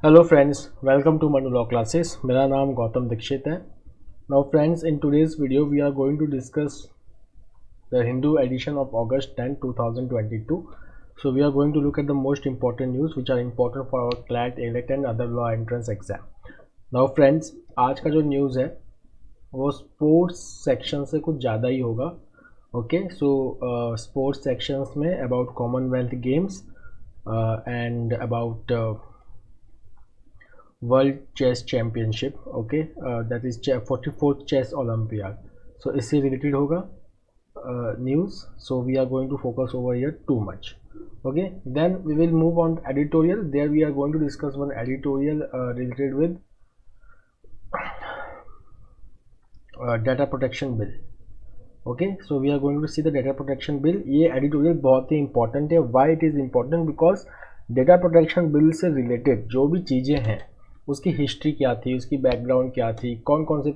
Hello friends, welcome to Manu Law Classes. मेरा नाम गौतम दीक्षित है. Now friends, in today's video we are going to discuss the Hindu edition of August 10, 2022. So we are going to look at the most important news which are important for our CLAT, ALET and other law entrance exam. Now friends, आज का जो news है वो sports section से कुछ ज़्यादा ही होगा. ओके, सो स्पोर्ट्स सेक्शंस में about Commonwealth Games and about world chess championship. Okay, that is 44th chess olympiad. So इससे रिलेटेड होगा news. So we are going to focus over here too much. Okay, then we will move on editorial. There we are going to discuss one editorial related with data protection bill. Okay, so we are going to see the data protection bill. ये editorial बहुत ही important है. Y it is important? Because data protection bill से related जो भी चीज़ें हैं उसकी history क्या थी, उसकी बैकग्राउंड क्या थी, कौन कौन से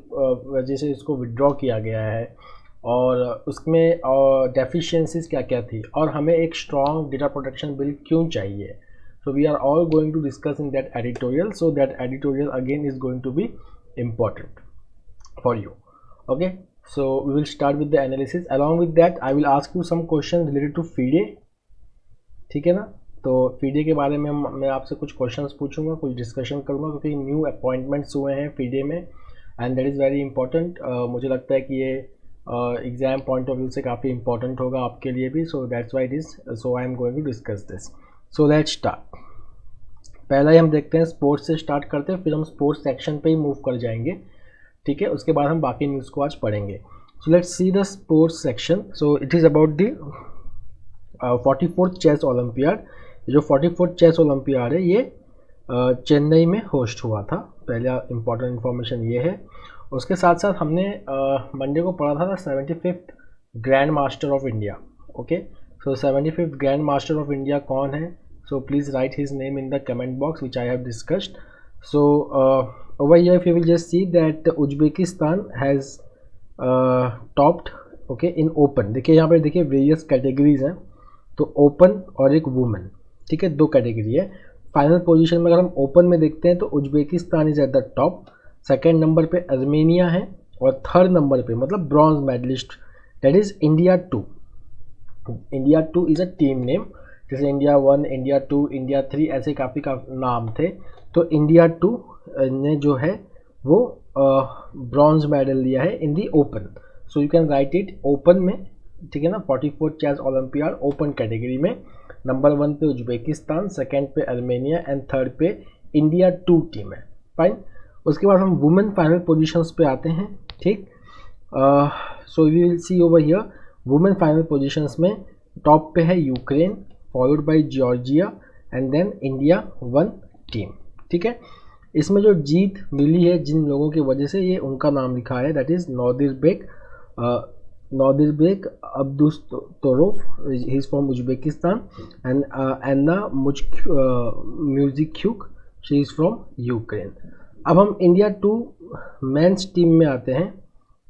वजह से इसको विड्रॉ किया गया है और उसमें डेफिशिएंसीज क्या क्या थी और हमें एक स्ट्रॉन्ग डेटा प्रोटेक्शन बिल क्यों चाहिए. So we are all going to discuss in that editorial. So that editorial again is going to be important for you. Okay, so we will start with the analysis. Along with that I will ask you some questions related to FIDE. ठीक है ना? तो FIDE के बारे में मैं आपसे कुछ क्वेश्चंस पूछूंगा, कुछ डिस्कशन करूंगा क्योंकि न्यू अपॉइंटमेंट्स हुए हैं FIDE में and that is very important. मुझे लगता है कि ये एग्ज़ाम पॉइंट ऑफ व्यू से काफ़ी इंपॉर्टेंट होगा आपके लिए भी. So that's why it is. So I am going to discuss this. So let's start. पहला ही हम देखते हैं, स्पोर्ट्स से स्टार्ट करते हैं, फिर हम स्पोर्ट्स सेक्शन पे ही मूव कर जाएंगे. ठीक है, उसके बाद हम बाकी न्यूज़ को आज पढ़ेंगे. So let's see the sports section. So it is about the 44th chess olympiad. जो 44th चेस ओलंपियाड है ये चेन्नई में होस्ट हुआ था. पहला इंपॉर्टेंट इन्फॉर्मेशन ये है. उसके साथ साथ हमने मंडे को पढ़ा था 75th grand master of India. Okay, so 75th grand master of India कौन है? So please write his name in the comment box which I have discussed. So over here if you will just see that Uzbekistan has topped okay in open. देखिए यहाँ पे देखिए various categories हैं. तो open और एक women, ठीक है, दो कैटेगरी है. फाइनल पोजीशन में अगर हम ओपन में देखते हैं तो Uzbekistan is at the top. Second number पे अर्मेनिया है और थर्ड नंबर पे मतलब bronze medalist that is India 2. India 2 is a team name. जैसे इंडिया 1, इंडिया 2, इंडिया 3 ऐसे काफ़ी नाम थे. तो इंडिया 2 ने जो है वो ब्रॉन्ज मेडल लिया है in the open. So you can write it open में. ठीक है ना? 44th chess olympiad open category में नंबर 1 पे उज्बेकिस्तान, सेकंड पे अर्मेनिया एंड थर्ड पे इंडिया 2 टीम है. फाइन. उसके बाद हम वुमेन फाइनल पोजीशंस पे आते हैं. ठीक, so we will see over here women final positions में टॉप पे है Ukraine, followed by Georgia and then India 1 team. ठीक है, इसमें जो जीत मिली है जिन लोगों की वजह से ये उनका नाम लिखा है that is Nodirbek Abdusattorov. He is from Uzbekistan and Anna Muzychuk, she is from Ukraine. अब हम इंडिया 2 मेंस टीम में आते हैं.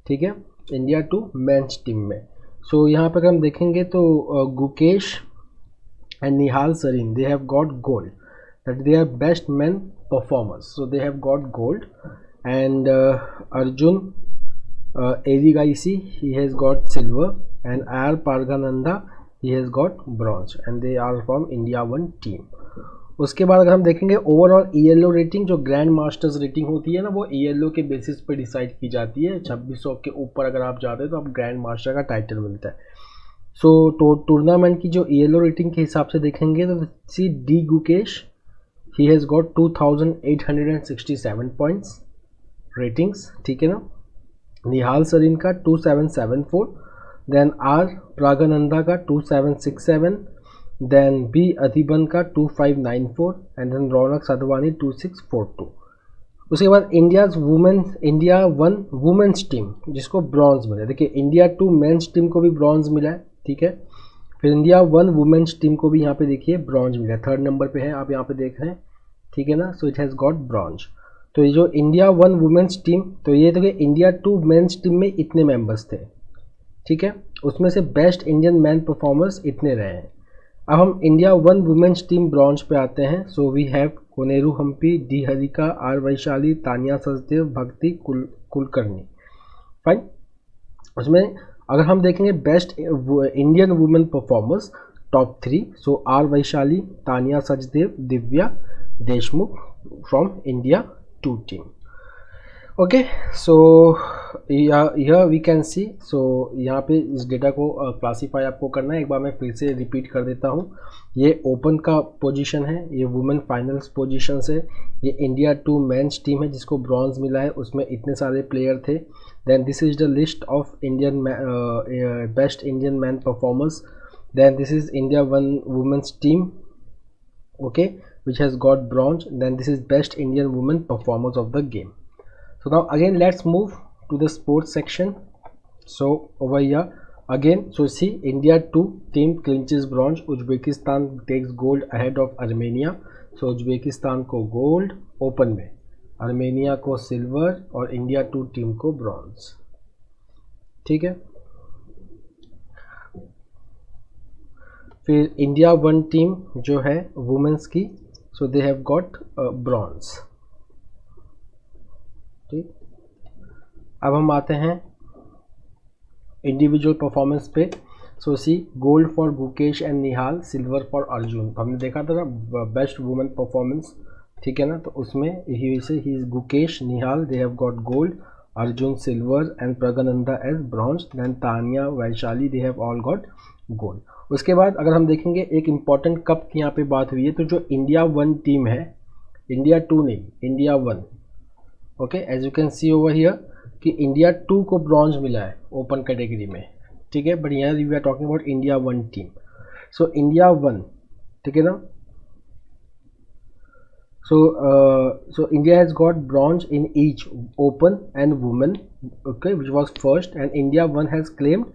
ठीक है, इंडिया 2 मेंस टीम में. सो यहाँ पर हम देखेंगे तो Gukesh and Nihal Sarin they have got gold. That they are best men performers, so they have got gold. And Arjun Erigaisi, he has got silver, and R Pargananda, he has got bronze, and they are from India 1 team. उसके बाद अगर हम देखेंगे overall ELO rating, जो grand masters rating होती है ना वो ELO के बेसिस पे डिसाइड की जाती है. 2600 के ऊपर अगर आप जाते हैं तो आप ग्रैंड मास्टर का टाइटल मिलता है. सो तो टूर्नामेंट की जो ELO रेटिंग के हिसाब से देखेंगे तो C D Gukesh, he has got 2867 points ratings. ठीक है ना? निहाल सरीन का 2774, देन आर प्रागानंदा का 2767, देन बी अधिबन का 2594 एंड देन रौनक साधवानी 2642. उसके बाद इंडिया 1 वुमेन्स टीम जिसको ब्रॉन्ज मिला. देखिए इंडिया 2 मेंस टीम को भी ब्रॉन्ज मिला है. ठीक है, फिर इंडिया 1 वुमेन्स टीम को भी यहाँ पे देखिए ब्रॉन्ज मिला है. थर्ड नंबर पे है, आप यहाँ पे देख रहे हैं. ठीक है ना? So it has got bronze. तो ये जो इंडिया 1 वुमेन्स टीम, तो ये तो कि इंडिया 2 मेंस टीम में इतने मेंबर्स थे. ठीक है, उसमें से बेस्ट इंडियन मैन परफॉर्मर्स इतने रहे हैं. अब हम India one women's team bronze पे आते हैं. So we have Koneru Humpy, D Harika, R Vaishali, Tania Sachdev, Bhakti Kulkarni. Fine. उसमें अगर हम देखेंगे best Indian women performers top 3, so R Vaishali, Tania Sachdev, Divya Deshmukh from India 2 team. Okay. So यह वी कैन सी. सो यहाँ पे इस डेटा को क्लासीफाई आपको करना है. एक बार मैं फिर से रिपीट कर देता हूँ. ये ओपन का पोजीशन है, ये वुमेन फाइनल्स पोजीशन है, ये इंडिया 2 मेंस टीम है जिसको ब्रॉन्ज मिला है, उसमें इतने सारे प्लेयर थे. Then this is the list of Indian best Indian man performers. Then this is India one women's team, okay, which has got bronze. Then this is best Indian women performers of the game. So now again let's move to the sports section. So over here again, so see India 2 team clinches bronze. Uzbekistan takes gold ahead of Armenia. So Uzbekistan को gold open में, Armenia को silver और India 2 team को bronze. ठीक है. फिर India one team जो है वुमेन्स की, so they have got bronze. ठीक. अब हम आते हैं इंडिविजुअल परफॉर्मेंस पे. So see gold for Gukesh and Nihal, silver for Arjun. हमने देखा था ना बेस्ट वुमेन परफॉर्मेंस, ठीक है ना, तो उसमें ही is Gukesh, Nihal they have got gold, Arjun silver and Praggnanandhaa as bronze. Then Tania, Vaishali they have all got gold. उसके बाद अगर हम देखेंगे एक इम्पॉर्टेंट कप की यहाँ पे बात हुई है, तो जो इंडिया वन टीम है, इंडिया 2 नहीं, India one. Okay, as you can see over here कि इंडिया 2 को ब्रॉन्ज मिला है ओपन कैटेगरी में. ठीक है, बट यहाँ we are talking about India one team. So India one, ठीक है ना. So India has got bronze in each open and women, okay, which was first, and India one has claimed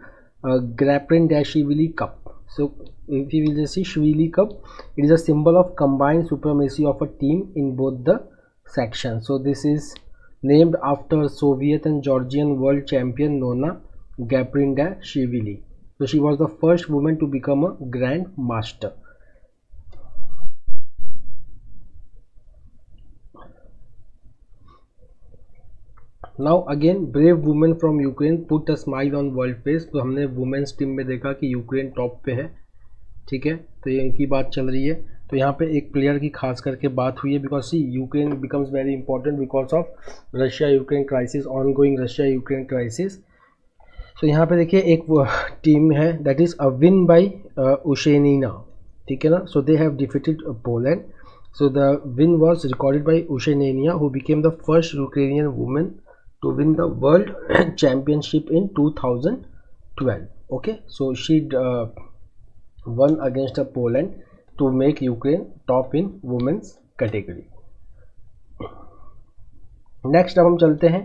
Graprindashvili Cup. So if you will just see Shvili Cup, it is a symbol of combined supremacy of a team in both the sections. So this is named after Soviet and Georgian world champion Nona Graprindashvili. So she was the first woman to become a grand master. Now again brave women from Ukraine put a smile on world face. तो हमने women's team में देखा कि Ukraine top पे है, ठीक है, तो ये इनकी बात चल रही है. तो यहाँ पे एक प्लेयर की खास करके बात हुई है, because see Ukraine becomes very important because of Russia Ukraine crisis, on going Russia Ukraine crisis. So यहाँ पे देखिए एक टीम है that is a win by Ushenina, ठीक है ना. So they have defeated Poland. So the win was recorded by Ushenina who became the first Ukrainian women to win the world championship in 2012. Okay, so she won against Poland to make Ukraine top in women's category. Next अब हम चलते हैं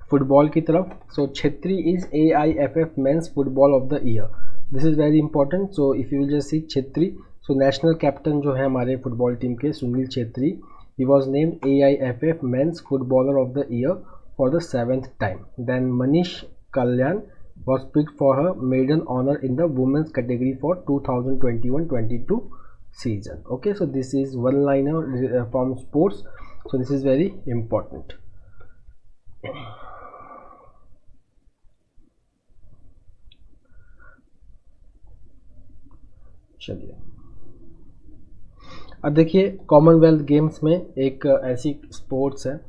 football की तरफ. So Chhetri is AIFF Men's Football of the Year. This is very important. So if you will just see Chhetri, so national captain जो है हमारे football team के Sunil Chhetri, he was named AIFF Men's Footballer of the Year for the 7th time. Then Manish Kalyan was picked for her maiden honor in the women's category for 2021-22 season. Okay, so this is one liner from sports. So this is very important. चलिए अब देखिए Commonwealth games में एक ऐसी sports है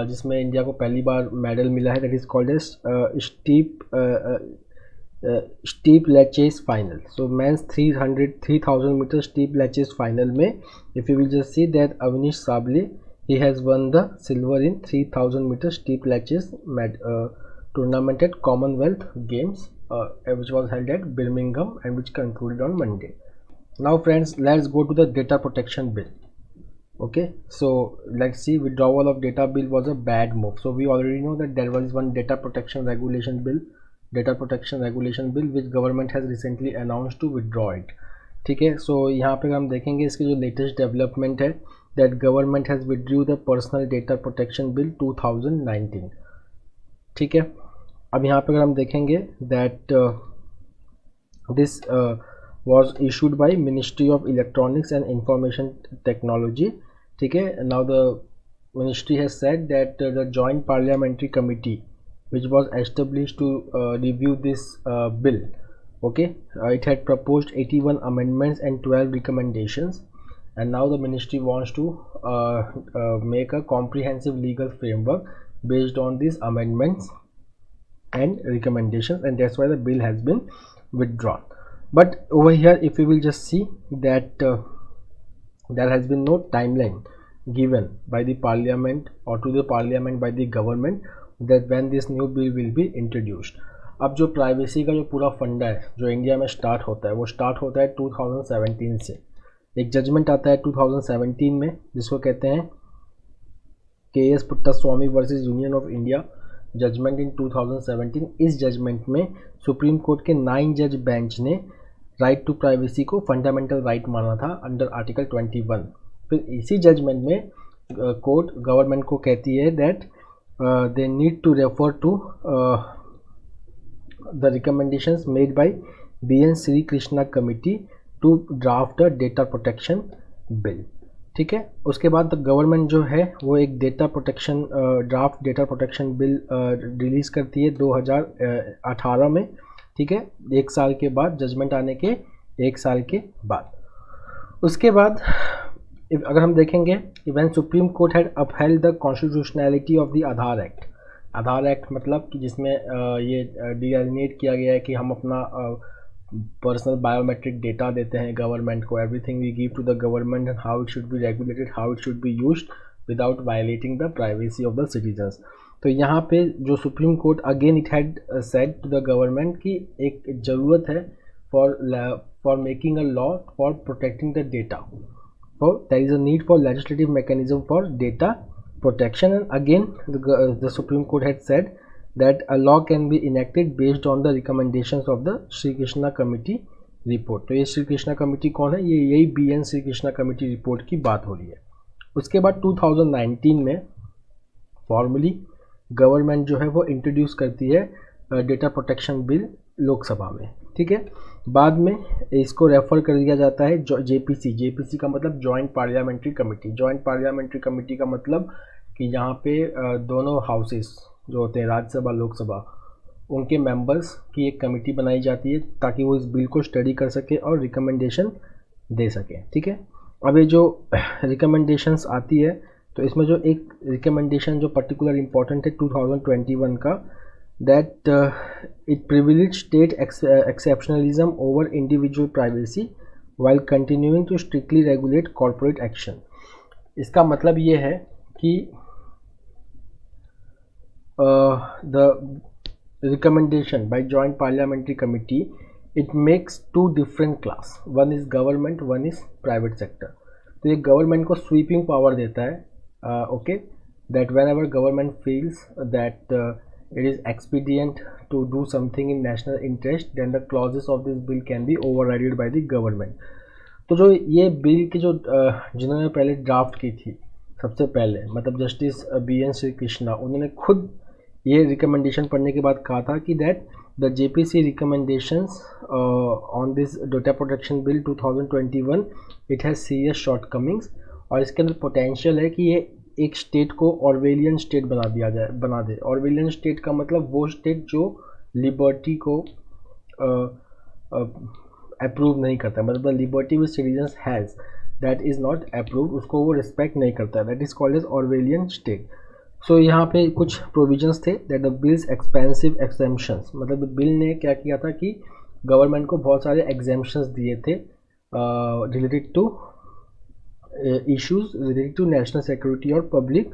जिसमें India को पहली बार मेडल मिला है, that is called as steeplechase final. So men's 3000 metre steeplechase final में if you will just see that Avinash Sable he has won the silver in 3000 metre steeplechase tournament at Commonwealth Games which was held at Birmingham and which concluded on Monday. Now friends, let's go to the data protection bill. Okay, so let's see, withdrawal of data bill was a bad move. So we already know that there was one data protection regulation bill which government has recently announced to withdraw it. ठीक है, so यहाँ पे हम देखेंगे इसकी जो latest development है, that government has withdrew the personal data protection bill 2019. ठीक है, अब यहाँ पे अगर हम देखेंगे that this was issued by Ministry of Electronics and Information Technology. ठीक है, now the ministry has said that the joint parliamentary committee which was established to review this bill, okay, it had proposed 81 amendments and 12 recommendations, and now the ministry wants to make a comprehensive legal framework based on these amendments and recommendations, and that's why the bill has been withdrawn. But over here, if we will just see that there has been no timeline given by the parliament or to the parliament by the government that when this new bill will be introduced. अब जो privacy का जो पूरा फंडा है जो India में start होता है वो स्टार्ट होता है 2017 से। एक जजमेंट आता है 2017 में जिसको कहते हैं KS Puttaswamy versus union of India judgement in 2017। इस जजमेंट में सुप्रीम कोर्ट के 9 जज बेंच ने राइट टू प्राइवेसी को फंडामेंटल राइट माना था अंडर आर्टिकल 21। फिर इसी जजमेंट में कोर्ट गवर्नमेंट को कहती है that they need to refer to the recommendations made by BN Srikrishna committee to draft a data protection bill. ठीक है, उसके बाद गवर्नमेंट जो है वो एक data protection draft data protection bill release करती है 2018 में। ठीक है, 1 साल के बाद, जजमेंट आने के 1 साल के बाद। उसके बाद अगर हम देखेंगे when supreme court had upheld the constitutionality of the Aadhaar act. Aadhaar act मतलब कि जिसमें ये डिजाइनेट किया गया है कि हम अपना पर्सनल बायोमेट्रिक डेटा देते हैं गवर्नमेंट को, everything we give to the government and how it should be regulated, how it should be used without violating the privacy of the citizens. तो यहाँ पे जो supreme court again it had said to the government की एक ज़रूरत है for making a law for protecting the data, for there is a need for legislative mechanism for data protection, and again the Supreme Court had said that a law can be enacted based on the recommendations of the Shri Krishna Committee report। तो ये Shri Krishna committee कौन है? ये यही BN Shri Krishna committee report की बात हो रही है। उसके बाद 2019 में फॉर्मली गवर्नमेंट जो है वो इंट्रोड्यूस करती है डेटा प्रोटेक्शन बिल लोकसभा में। ठीक है, बाद में इसको रेफर कर दिया जाता है JPC का मतलब joint parliamentary committee. Joint parliamentary committee का मतलब कि यहाँ पे दोनों हाउसेस जो होते हैं राज्यसभा लोकसभा उनके मेंबर्स की एक कमेटी बनाई जाती है ताकि वो इस बिल को स्टडी कर सके और रिकमेंडेशन दे सके। ठीक है, अब ये जो रिकमेंडेशंस आती है तो इसमें जो एक रिकमेंडेशन जो पर्टिकुलर इम्पोर्टेंट है 2021 का, that it privileged state exceptionalism over individual privacy while continuing to strictly regulate corporate action। इसका मतलब ये है कि the recommendation by joint parliamentary committee it makes 2 different class, one is government, one is private sector। तो ये government को sweeping power देता है okay, that whenever government feels that it is expedient to do something in national interest then the clauses of this bill can be overridden by the government। तो जो ये bill की जो जिन्होंने पहले ड्राफ्ट की थी सबसे पहले मतलब जस्टिस BN श्री कृष्णा, उन्होंने खुद ये रिकमेंडेशन पढ़ने के बाद कहा था कि that the JPC recommendations on this data protection bill 2021 it has serious shortcomings, और इसके अंदर पोटेंशियल है कि ये एक स्टेट को ऑर्वेलियन स्टेट बना दे। ऑर्वेलियन स्टेट का मतलब वो स्टेट जो लिबर्टी को अप्रूव नहीं करता, मतलब liberty which citizens has that is not approve, उसको वो रिस्पेक्ट नहीं करता, that is called as Orwellian state. So यहाँ पे कुछ प्रोविजंस थे that the bills expensive exemptions, मतलब बिल ने क्या किया था कि गवर्नमेंट को बहुत सारे एग्जेम्पशंस दिए थे related to issues related to national security और पब्लिक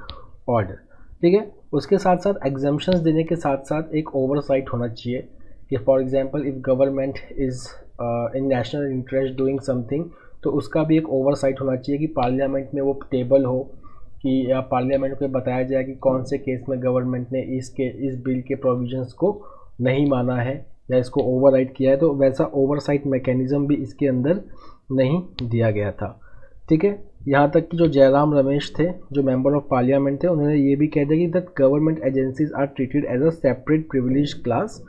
ऑर्डर। ठीक है, उसके साथ साथ एग्जेम्पशंस देने के साथ साथ एक ओवरसाइट होना चाहिए कि for example if government is in national interest doing something तो उसका भी एक ओवरसाइट होना चाहिए कि पार्लियामेंट में वो टेबल हो कि या पार्लियामेंट को बताया जाए कि कौन से केस में गवर्नमेंट ने इस बिल के प्रोविजंस को नहीं माना है या इसको ओवरराइड किया है। तो वैसा ओवरसाइट मैकेनिज़्म भी इसके अंदर नहीं दिया गया था। ठीक है, यहाँ तक कि जो जयराम रमेश थे जो मेंबर ऑफ पार्लियामेंट थे उन्होंने ये भी कह दिया कि that government agencies are treated as a separate privileged class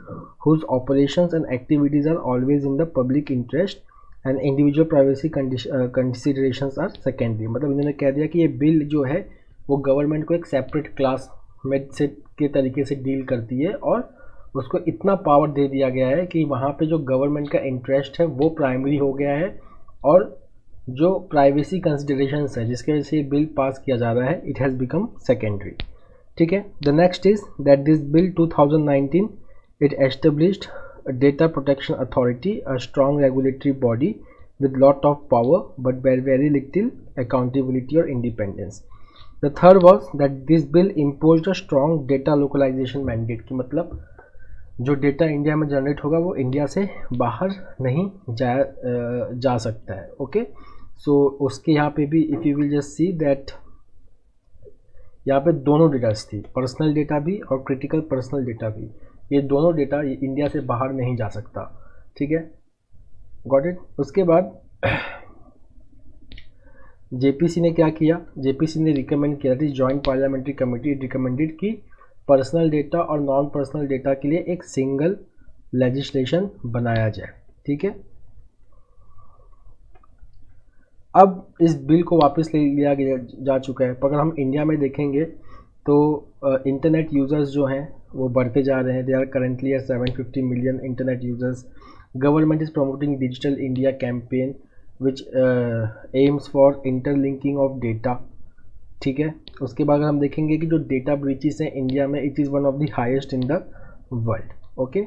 whose operations and activities are always in the public interest and individual privacy considerations are secondary. मतलब इन्होंने कह दिया कि ये बिल जो है वो गवर्नमेंट को एक सेपरेट क्लास में से के तरीके से डील करती है, और उसको इतना पावर दे दिया गया है कि वहाँ पे जो गवर्नमेंट का इंटरेस्ट है वो प्राइमरी हो गया है, और जो प्राइवेसी कंसिडरेशंस है जिसके वजह से ये बिल पास किया जा रहा है, इट हैज़ बिकम सेकेंडरी। ठीक है। The next is that this bill 2019 it established data protection authority, a strong regulatory body with lot of power but very little accountability or independence. The third was that this bill imposed a strong data localization mandate कि मतलब जो data India में generate होगा वो India से बाहर नहीं जा सकता है। ओके, सो उसके यहाँ पे भी if you will just see that यहाँ पे दोनों डेटास थी, पर्सनल डेटा भी और क्रिटिकल पर्सनल डेटा भी, ये दोनों डेटा इंडिया से बाहर नहीं जा सकता। ठीक है, गॉट इट। उसके बाद जेपीसी ने क्या किया, जेपीसी ने रिकमेंड किया थी, जॉइंट पार्लियामेंट्री कमेटी रिकमेंडेड कि पर्सनल डेटा और नॉन पर्सनल डेटा के लिए एक सिंगल लेजिस्लेशन बनाया जाए। ठीक है, अब इस बिल को वापस ले लिया गया जा चुका है, पर अगर हम इंडिया में देखेंगे तो इंटरनेट यूज़र्स जो हैं वो बढ़ते जा रहे हैं। They are currently at 750 million internet users. Government is promoting digital India campaign which aims for interlinking of data. ठीक है, उसके बाद अगर हम देखेंगे कि जो डेटा ब्रीचेस हैं इंडिया में, it is one of the highest in the world. Okay,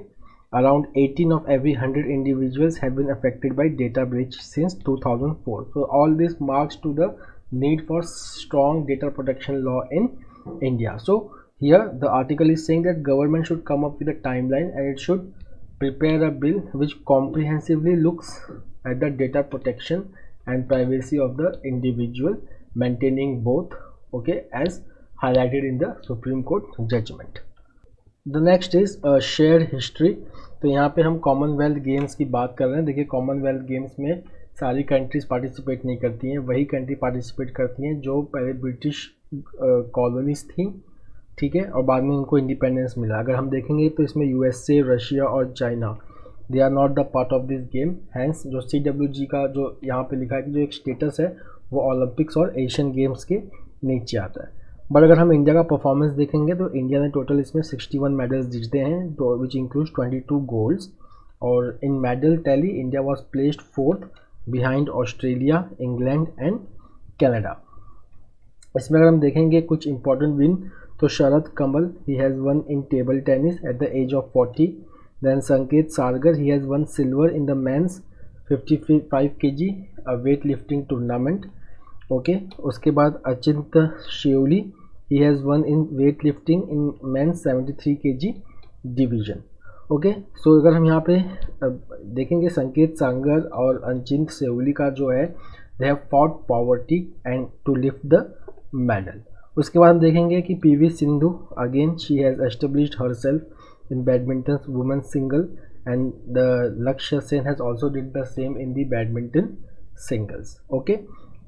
around 18 of every 100 individuals have been affected by data breach since 2004. So all this marks to the need for strong data protection law in India. So here the article is saying that government should come up with a timeline and it should prepare a bill which comprehensively looks at the data protection and privacy of the individual, maintaining both, okay, as highlighted in the Supreme Court judgment. The next is share history. तो यहाँ पे हम Commonwealth games की बात कर रहे हैं। देखिए, कॉमनवेल्थ गेम्स में सारी कंट्रीज़ पार्टिसिपेट नहीं करती हैं, वही कंट्री पार्टिसिपेट करती हैं जो पहले ब्रिटिश कॉलोनीज थी। ठीक है, और बाद में उनको इंडिपेंडेंस मिला। अगर हम देखेंगे तो इसमें यूएसए, रशिया और China, they are not the part of this game. Hence जो CWG का जो यहाँ पे लिखा है कि जो एक स्टेटस है वो ओलंपिक्स और एशियन गेम्स के नीचे आता है। बट अगर हम इंडिया का परफॉर्मेंस देखेंगे तो इंडिया ने टोटल इसमें 61 मेडल्स जीते हैं, तो विच इंक्लूड्स 22 गोल्ड्स। और in medal tally India was placed 4th behind Australia, England and Canada. इसमें अगर हम देखेंगे कुछ इंपॉर्टेंट विन, तो Sharath Kamal he has won in table tennis at the age of 40। Then Sanket Sargar he has won silver in the men's 55 kg weightlifting tournament. Okay, उसके बाद Achinta Sheuli he has won in weightlifting in men's 73 kg division. Okay, सो अगर हम यहाँ पे देखेंगे संकेत सांगर और अचिंत शेवली का जो है, they have fought poverty and to lift the medal. उसके बाद हम देखेंगे कि PV Sindhu again she has established herself in badminton women single and the Lakshya Sen has also did the same in the badminton singles. Okay,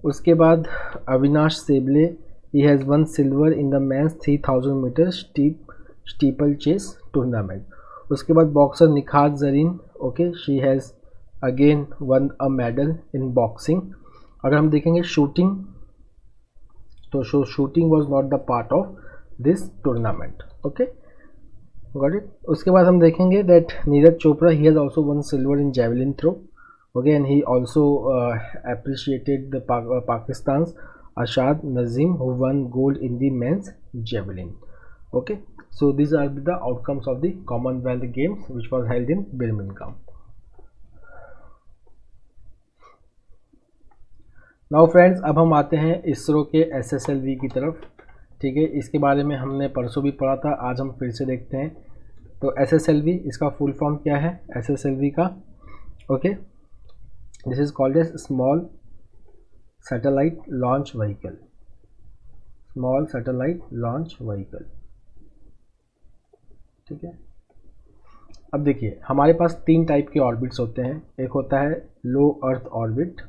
उसके बाद Avinash Sable he has won silver in the men's 3000 metre steeplechase tournament. उसके बाद boxer Nikhat Zareen, okay, she has again won a medal in boxing. अगर हम देखेंगे shooting, तो shooting was not the part of this tournament. Okay, got it. उसके बाद हम देखेंगे that Neeraj Chopra he has also won silver in javelin throw. Okay, and he also appreciated the Pakistan's Ashad Nazim who won gold in the men's javelin. Okay, so these are the outcomes of the Commonwealth Games which was held in Birmingham. Now friends, अब हम आते हैं इसरो के SSLV की तरफ। ठीक है, इसके बारे में हमने परसों भी पढ़ा था, आज हम फिर से देखते हैं। तो SSLV इसका फुल फॉर्म क्या है SSLV का? Okay, this is called as small satellite launch vehicle, small satellite launch vehicle। ठीक है, अब देखिए हमारे पास 3 टाइप के ऑर्बिट्स होते हैं। एक होता है लो अर्थ ऑर्बिट,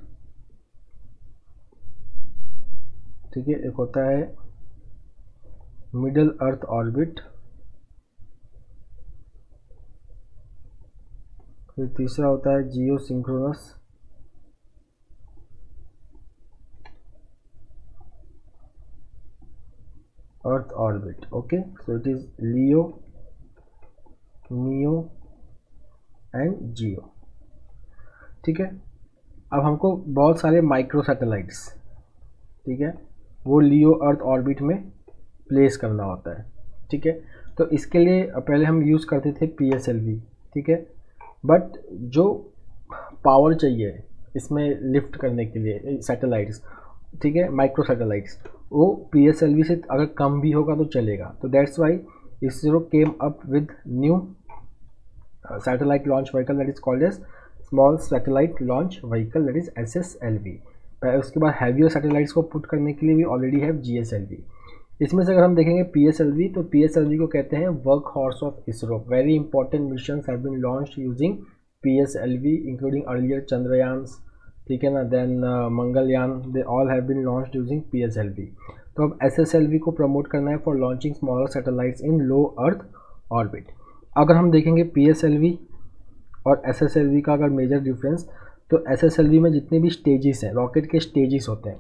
ठीक है, एक होता है मिडल अर्थ ऑर्बिट, फिर तीसरा होता है geosynchronous okay, so it is LEO, MEO and GEO. ठीक है, अब हमको बहुत सारे माइक्रो सैटेलाइट्स, ठीक है, वो लियो अर्थ ऑर्बिट में प्लेस करना होता है। ठीक है, तो इसके लिए पहले हम यूज़ करते थे PSLV। ठीक है, बट जो पावर चाहिए इसमें लिफ्ट करने के लिए सैटेलाइट्स, ठीक है, माइक्रो सैटेलाइट्स, वो PSLV से अगर कम भी होगा तो चलेगा। तो that's why ISRO came up with new satellite launch vehicle that is called as small satellite launch vehicle that is SSLV। उसके बाद हैवियर सैटेलाइट्स को पुट करने के लिए भी ऑलरेडी है GSLV। इसमें से अगर हम देखेंगे PSLV, तो PSLV को कहते हैं work horse of ISRO. Very important mission have been launched using PSLV including earlier Chandrayaan, ठीक है ना, then Mangalyaan, they all have been launched using PSLV। तो अब SSLV को प्रमोट करना है for launching smaller satellites in low earth orbit. अगर हम देखेंगे PSLV और SSLV का अगर मेजर डिफरेंस, तो SSLV में जितने भी स्टेजेस हैं, रॉकेट के स्टेजेस होते हैं,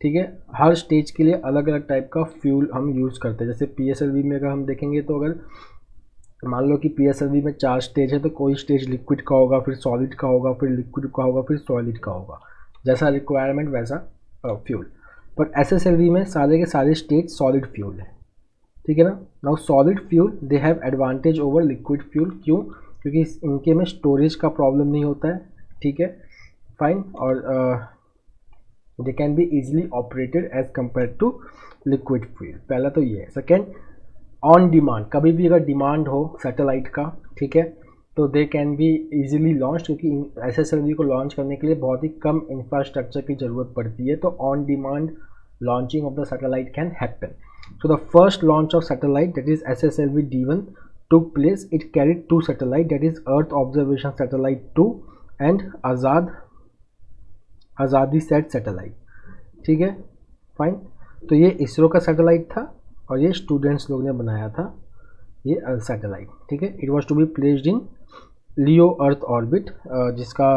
ठीक है, हर स्टेज के लिए अलग अलग टाइप का फ्यूल हम यूज़ करते हैं। जैसे PSLV में अगर हम देखेंगे तो अगर मान लो कि PSLV में 4 स्टेज है, तो कोई स्टेज लिक्विड का होगा, फिर सॉलिड का होगा, फिर लिक्विड का होगा, फिर सॉलिड का होगा, जैसा रिक्वायरमेंट वैसा फ्यूल। पर SSLV में सारे के सारे स्टेज सॉलिड फ्यूल है, ठीक है ना। Now solid fuel they have advantage over liquid fuel. क्यों? क्योंकि इनके में स्टोरेज का प्रॉब्लम नहीं होता है, ठीक है, फाइन, और they can be easily operated as compare to liquid fuel. पहला तो ये है। सेकेंड, ऑन डिमांड, कभी भी अगर डिमांड हो सैटेलाइट का, ठीक है, तो दे कैन बी इजीली लॉन्च, क्योंकि SSLV को लॉन्च करने के लिए बहुत ही कम इंफ्रास्ट्रक्चर की ज़रूरत पड़ती है। तो on demand launching of the satellite can happen. So the first launch of satellite, that is SSLV D1, took place. It carried 2 satellites, that is Earth Observation Satellite 2 and AZADISAT satellite. ठीक है, fine. तो ये इसरो का satellite था और ये students लोग ने बनाया था ये सैटेलाइट, ठीक है। It was to be placed in LEO earth orbit, जिसका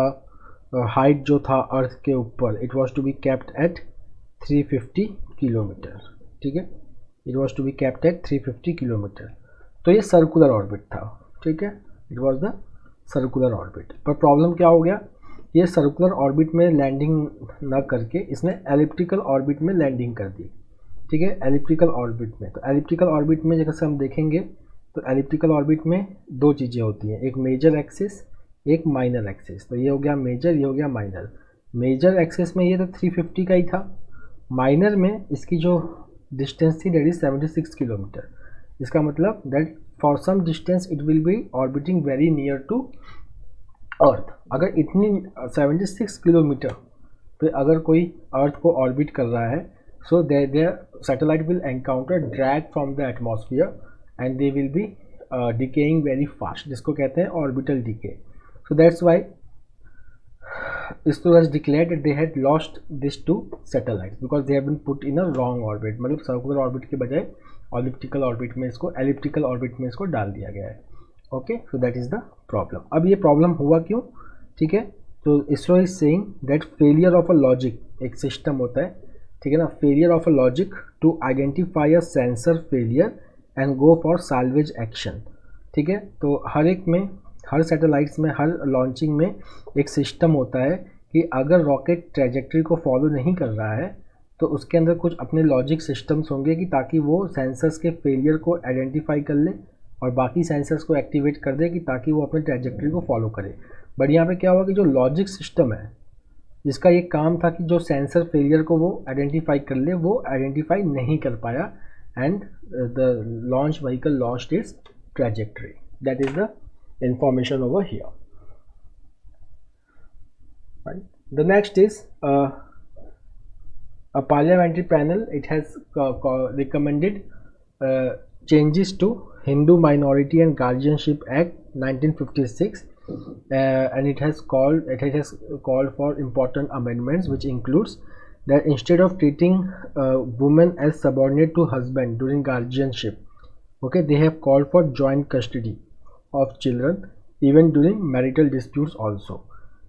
हाइट जो था अर्थ के ऊपर, it was to be kept at 350 kilometre, ठीक है, it was to be kept at 350 kilometre. तो ये सर्कुलर ऑर्बिट था, ठीक है, it was the circular orbit. पर प्रॉब्लम क्या हो गया, ये सर्कुलर ऑर्बिट में लैंडिंग ना करके इसने एलिप्टिकल ऑर्बिट में लैंडिंग कर दी, ठीक है, एलिप्टिकल ऑर्बिट में। तो एलिप्टिकल ऑर्बिट में जैसे हम देखेंगे तो एलिप्टिकल ऑर्बिट में 2 चीज़ें होती हैं, एक मेजर एक्सिस, एक माइनर एक्सिस। तो ये हो गया मेजर, ये हो गया माइनर। मेजर एक्सिस में ये तो 350 का ही था, माइनर में इसकी जो डिस्टेंस थी दैट इज 76 किलोमीटर। इसका मतलब that for some distance it will be orbiting very near to earth. अगर इतनी 76 किलोमीटर पे अगर कोई अर्थ को ऑर्बिट कर रहा है, so there satellite will encounter drag from the atmosphere and they will be decaying very fast, जिसको कहते हैं orbital decay. So that's why ISRO has declared that they had lost these 2 satellites because they have been put in a wrong orbit। मतलब circular orbit के बजाय elliptical orbit में इसको डाल दिया गया है। Okay, so that is the problem. अब ये प्रॉब्लम हुआ क्यों, ठीक है, तो ISRO is saying that failure of a logic, एक सिस्टम होता है, ठीक है ना, failure of a logic to identify a sensor failure and go for salvage action, ठीक है। तो हर एक में, हर सैटेलाइट्स में, हर लॉन्चिंग में एक सिस्टम होता है कि अगर रॉकेट ट्रैजेक्टरी को फॉलो नहीं कर रहा है तो उसके अंदर कुछ अपने लॉजिक सिस्टम्स होंगे कि ताकि वो सेंसर्स के फेलियर को आइडेंटिफाई कर ले और बाकी सेंसर्स को एक्टिवेट कर दे कि ताकि वो अपने ट्रैजेक्टरी को फॉलो करे। बट यहाँ पे क्या हुआ कि जो लॉजिक सिस्टम है जिसका ये काम था कि जो सेंसर फेलियर को वो आइडेंटिफाई कर ले, वो आइडेंटिफाई नहीं कर पाया and the launch vehicle lost its trajectory. That is the information over here, right? The next is a parliamentary panel. It has recommended changes to Hindu Minority and Guardianship Act 1956, and it has called for important amendments, which includes that instead of treating women as subordinate to husband during guardianship, okay, they have called for joint custody of children even during marital disputes also.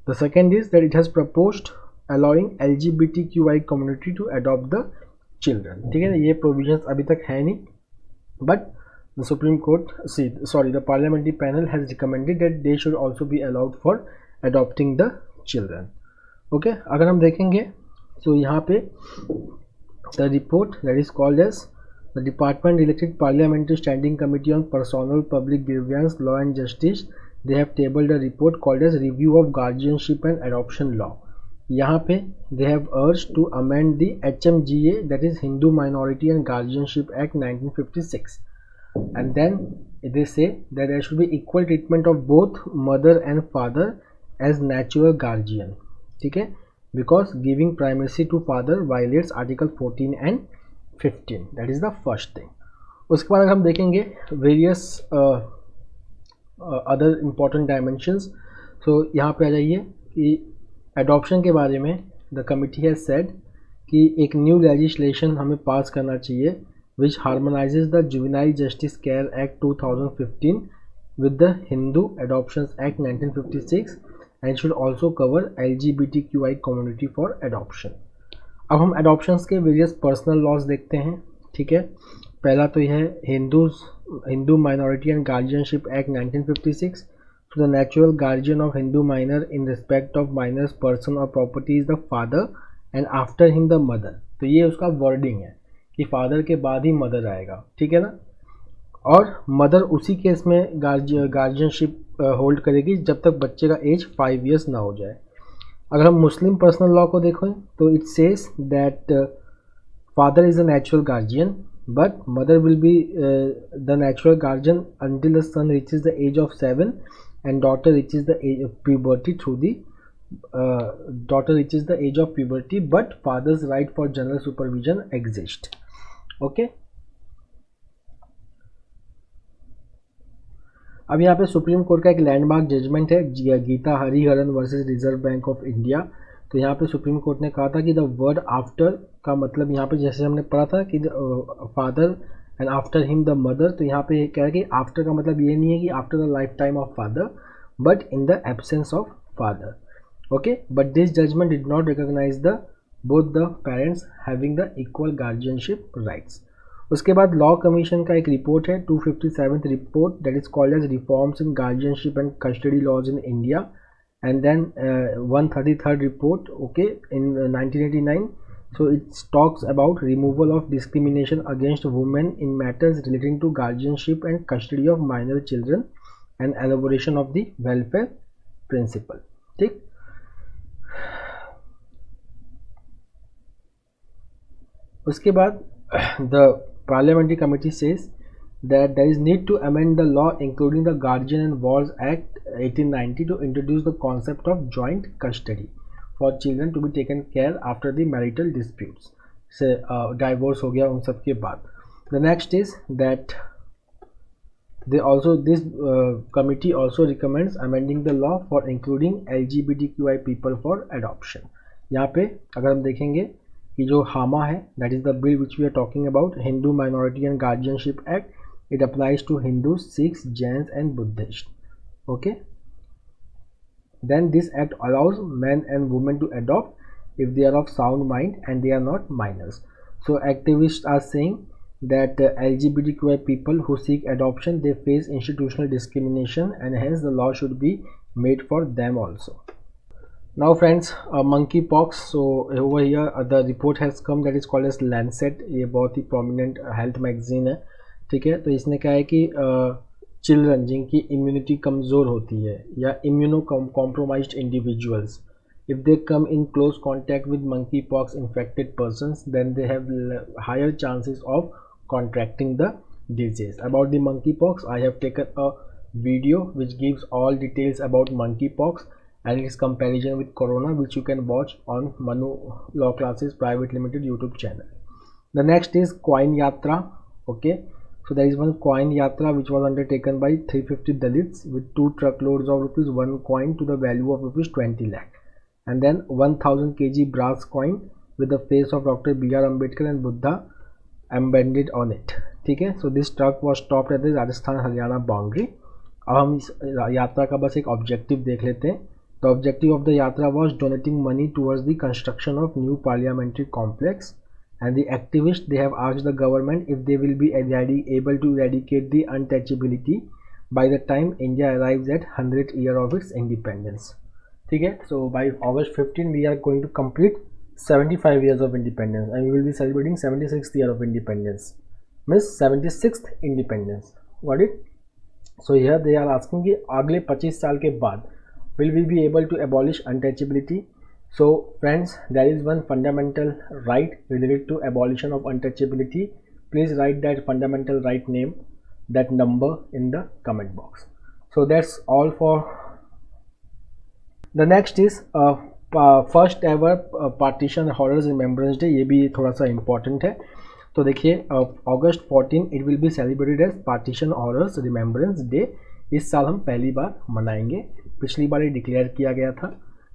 The second is that it has proposed allowing LGBTQI community to adopt the children, ठीक है ना। ये provisions अभी तक है नहीं, but the Supreme Court, the parliamentary panel has recommended that they should also be allowed for adopting the children. Okay, अगर हम देखेंगे तो यहाँ पे the report that is called as the Department Elected Parliamentary Standing Committee on Personal Public Grievance, Law and Justice, they have tabled a report called as Review of Guardianship and Adoption Law. यहाँ पे they have urged to amend the HMGA, that is Hindu Minority and Guardianship Act 1956, and then they say that there should be equal treatment of both mother and father as natural guardian. ठीक है, because giving primacy to father violates Article 14 and 15. That is the first thing. उसके बाद हम देखेंगे various other important dimensions. So यहाँ पे आ जाइए कि एडॉप्शन के बारे में द कमिटी हैज सेड कि एक न्यू लेजिस्लेशन हमें पास करना चाहिए which harmonises the juvenile justice care act 2015 with the Hindu adoptions act 1956 and should also cover LGBTQI community for adoption. अब हम एडॉप्शंस के वेरियस पर्सनल लॉज देखते हैं. ठीक है, पहला तो यह है Hindu minority and guardianship act 1956. So the natural guardian of Hindu minor in respect of minor's person or property is the father and after him the mother. तो ये उसका वर्डिंग है कि फादर के बाद ही मदर आएगा. ठीक है ना, और मदर उसी केस में गार्जियनशिप होल्ड करेगी जब तक बच्चे का एज 5 years ना हो जाए. अगर हम मुस्लिम पर्सनल लॉ को देखें तो it says that father is a natural guardian but mother will be the natural guardian until the son reaches the age of 7 and daughter reaches the age of puberty but father's right for general supervision exists. Okay, अब यहाँ पे supreme court का एक landmark judgment है Geeta Hariharan versus Reserve Bank of India. तो यहाँ पे supreme court ने कहा था कि द वर्ड आफ्टर का मतलब यहाँ पे जैसे हमने पढ़ा था कि father and after him the mother, तो यहाँ पे कह रहा है कि आफ्टर का मतलब ये नहीं है कि after the life time of father but in the absence of father. Okay, but this judgment did not recognise the both the parents having the equal guardianship rights. उसके बाद लॉ कमीशन का एक रिपोर्ट है 257th report that is called as reforms in guardianship and custody laws in India. And then 133rd report, okay, in 1989. So it talks about removal of discrimination against women in matters relating to guardianship and custody of minor children and elaboration of the welfare principle. ठीक, उसके बाद the parliamentary committee says that there is need to amend the law including the Guardian and Wards Act 1890 to introduce the concept of joint custody for children to be taken care after the marital disputes. से divorce हो गया उन सब के बाद. The next is that this committee also recommends amending the law for including LGBTQI people for adoption. यहाँ पे अगर हम देखेंगे कि जो हामा है that is the bill which we are talking about, Hindu Minority and Guardianship Act, it applies to Hindus, Sikhs, Jains and Buddhists. Okay, then this act allows men and women to adopt if they are of sound mind and they are not minors. So activists are saying that LGBTQI people who seek adoption, they face institutional discrimination and hence the law should be made for them also. Now friends, monkeypox. So over here the report has come that is called as Lancet. ये बहुत ही prominent health magazine है. ठीक है, तो इसने कहा है कि चिल्ड्रन जिनकी इम्यूनिटी कमज़ोर होती है या immunocompromised individuals, if they come in close contact with monkeypox infected persons then they have higher chances of contracting the disease. About the monkeypox, I have taken a video which gives all details about monkeypox and its comparison with corona, which you can watch on Manu Law Classes Private Limited YouTube channel. The next is Coin Yatra. Okay, so there is one coin yatra which was undertaken by 350 Dalits with 2 truckloads of rupees 1 coin to the value of rupees 20 lakh, and then 1000 kg brass coin with the face of Dr. B.R. Ambedkar and Buddha embedded on it. ठीक है, so this truck was stopped at the Rajasthan Haryana boundary. अब हम इस यात्रा का बस एक objective देख लेते हैं. The objective of the yatra was donating money towards the construction of new parliamentary complex and the activists, they have asked the government if they will be able to eradicate the untouchability by the time India arrives at 100th year of its independence. ठीक है, so by August 15 we are going to complete 75 years of independence and we will be celebrating 76th year of independence, means 76th independence. Got it? So here they are asking कि अगले 25 साल के बाद will we be able to abolish untouchability? So friends, there is one fundamental right related to abolition of untouchability. Please write that fundamental right name, that number in the comment box. So that's all for. The next is first ever Partition Horrors Remembrance Day. ये भी थोड़ा सा important है. तो देखिए अगस्त 14 it will be celebrated as Partition Horrors Remembrance Day. इस साल हम पहली बार मनाएंगे, पिछली बार ये डिक्लेयर किया गया था.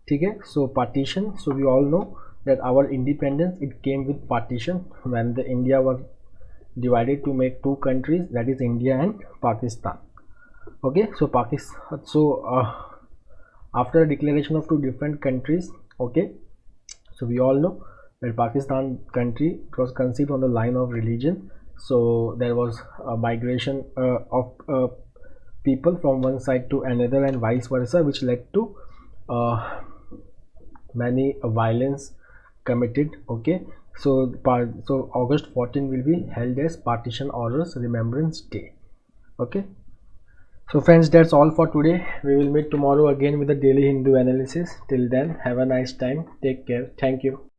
ठीक है, so partition, so we all know that our independence it came with partition when the India was divided to make two countries, that is India and Pakistan. Okay, so Pakistan, so after the declaration of two different countries, okay, so we all know that Pakistan country was conceived on the line of religion. So there was a migration of people from one side to another and vice versa, which led to many violence committed. Okay, so August 14 will be held as Partition Horrors Remembrance Day. Okay, so friends, that's all for today. We will meet tomorrow again with the daily Hindu analysis. Till then, have a nice time. Take care. Thank you.